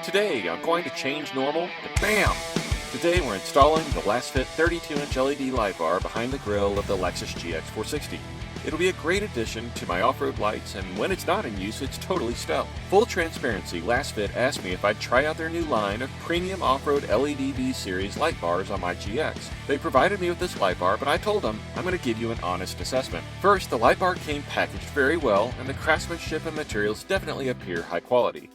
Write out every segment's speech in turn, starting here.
Today I'm going to change normal to BAM! Today we're installing the Lasfit 32-inch LED light bar behind the grille of the Lexus GX460. It'll be a great addition to my off-road lights, and when it's not in use, it's totally stellar. Full transparency, Lasfit asked me if I'd try out their new line of premium off-road LED B-Series light bars on my GX. They provided me with this light bar, but I told them I'm going to give you an honest assessment. First, the light bar came packaged very well, and the craftsmanship and materials definitely appear high quality.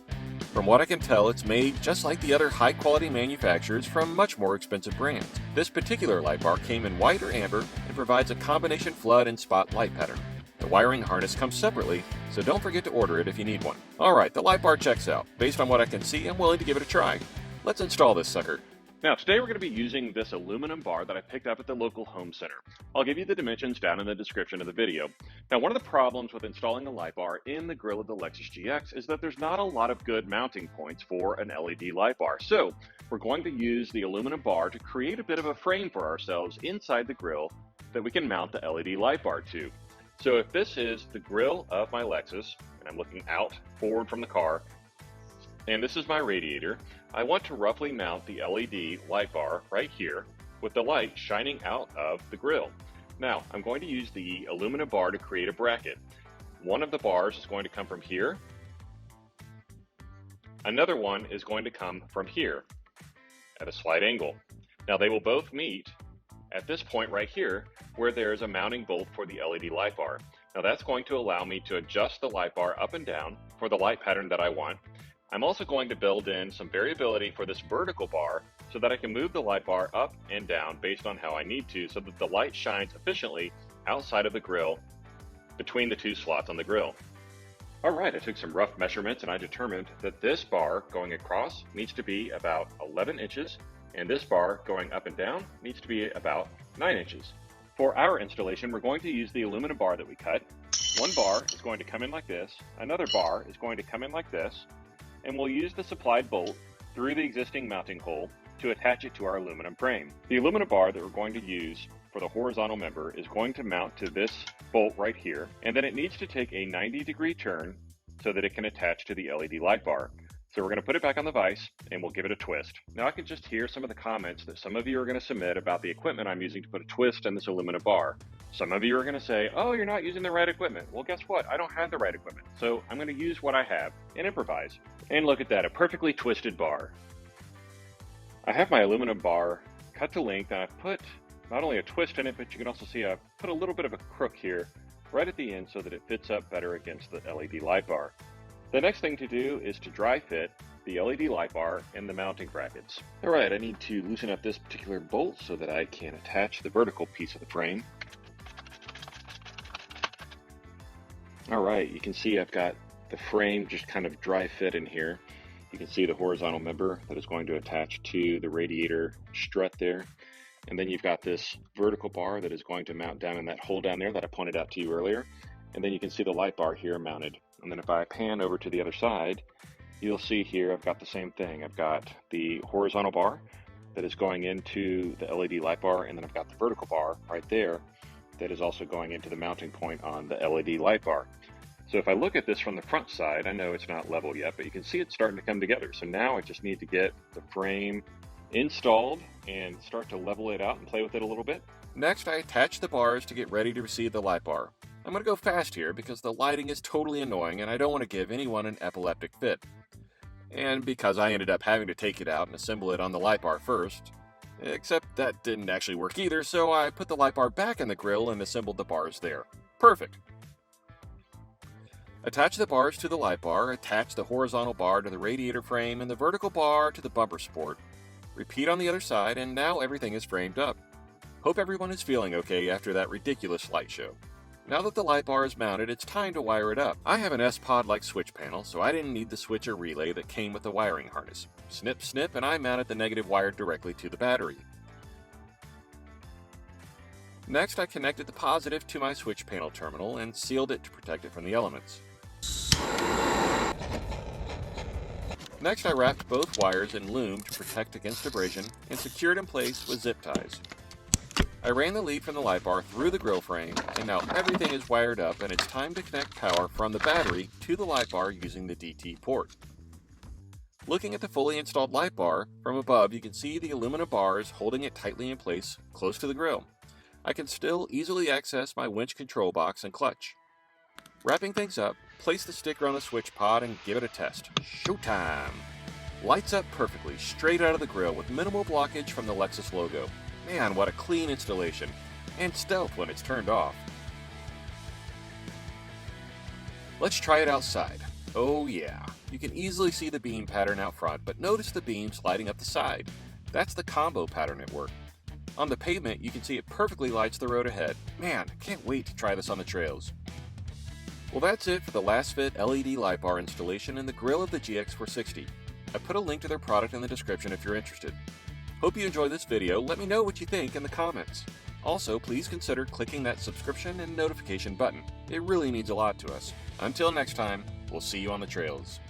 From what I can tell, it's made just like the other high-quality manufacturers from much more expensive brands. This particular light bar came in white or amber and provides a combination flood and spot light pattern. The wiring harness comes separately, so don't forget to order it if you need one. Alright, the light bar checks out. Based on what I can see, I'm willing to give it a try. Let's install this sucker. Now, today we're going to be using this aluminum bar that I picked up at the local home center. I'll give you the dimensions down in the description of the video. Now, one of the problems with installing a light bar in the grille of the Lexus GX is that there's not a lot of good mounting points for an LED light bar. So, we're going to use the aluminum bar to create a bit of a frame for ourselves inside the grille that we can mount the LED light bar to. So, if this is the grille of my Lexus, and I'm looking out forward from the car, and this is my radiator, I want to roughly mount the LED light bar right here with the light shining out of the grille. Now, I'm going to use the aluminum bar to create a bracket. One of the bars is going to come from here. Another one is going to come from here at a slight angle. Now, they will both meet at this point right here where there is a mounting bolt for the LED light bar. Now, that's going to allow me to adjust the light bar up and down for the light pattern that I want. I'm also going to build in some variability for this vertical bar so that I can move the light bar up and down based on how I need to so that the light shines efficiently outside of the grille between the two slots on the grille. Alright, I took some rough measurements and I determined that this bar going across needs to be about 11 inches and this bar going up and down needs to be about 9 inches. For our installation, we're going to use the aluminum bar that we cut. One bar is going to come in like this, another bar is going to come in like this, and we'll use the supplied bolt through the existing mounting hole to attach it to our aluminum frame. The aluminum bar that we're going to use for the horizontal member is going to mount to this bolt right here, and then it needs to take a 90-degree turn so that it can attach to the LED light bar. So we're going to put it back on the vise and we'll give it a twist. Now I can just hear some of the comments that some of you are going to submit about the equipment I'm using to put a twist in this aluminum bar. Some of you are going to say, oh, you're not using the right equipment. Well, guess what? I don't have the right equipment. So I'm going to use what I have and improvise. And look at that, a perfectly twisted bar. I have my aluminum bar cut to length and I've put not only a twist in it, but you can also see I've put a little bit of a crook here right at the end so that it fits up better against the LED light bar. The next thing to do is to dry fit the LED light bar and the mounting brackets. All right, I need to loosen up this particular bolt so that I can attach the vertical piece of the frame. All right, you can see I've got the frame just kind of dry fit in here. You can see the horizontal member that is going to attach to the radiator strut there. And then you've got this vertical bar that is going to mount down in that hole down there that I pointed out to you earlier. And then you can see the light bar here mounted. And then if I pan over to the other side, you'll see here I've got the same thing. I've got the horizontal bar that is going into the LED light bar, and then I've got the vertical bar right there that is also going into the mounting point on the LED light bar. So if I look at this from the front side, I know it's not level yet, but you can see it's starting to come together. So now I just need to get the frame installed and start to level it out and play with it a little bit. Next, I attach the bars to get ready to receive the light bar. I'm going to go fast here because the lighting is totally annoying and I don't want to give anyone an epileptic fit. And because I ended up having to take it out and assemble it on the light bar first, except that didn't actually work either, so I put the light bar back in the grille and assembled the bars there. Perfect! Attach the bars to the light bar, attach the horizontal bar to the radiator frame and the vertical bar to the bumper support. Repeat on the other side, and now everything is framed up. Hope everyone is feeling okay after that ridiculous light show. Now that the light bar is mounted, it's time to wire it up. I have an sPOD-like switch panel, so I didn't need the switch or relay that came with the wiring harness. Snip, snip, and I mounted the negative wire directly to the battery. Next, I connected the positive to my switch panel terminal and sealed it to protect it from the elements. Next, I wrapped both wires in loom to protect against abrasion and secured in place with zip ties. I ran the lead from the light bar through the grille frame, and now everything is wired up and it's time to connect power from the battery to the light bar using the DT port. Looking at the fully installed light bar, from above you can see the aluminum bars holding it tightly in place close to the grill. I can still easily access my winch control box and clutch. Wrapping things up, place the sticker on the switch pod and give it a test. Showtime! Lights up perfectly, straight out of the grill with minimal blockage from the Lexus logo. Man, what a clean installation. And stealth when it's turned off. Let's try it outside. Oh yeah, you can easily see the beam pattern out front, but notice the beam sliding up the side. That's the combo pattern at work. On the pavement, you can see it perfectly lights the road ahead. Man, can't wait to try this on the trails. Well, that's it for the Lasfit LED light bar installation in the grill of the GX460. I put a link to their product in the description if you're interested. Hope you enjoyed this video. Let me know what you think in the comments. Also, please consider clicking that subscription and notification button. It really means a lot to us. Until next time, we'll see you on the trails.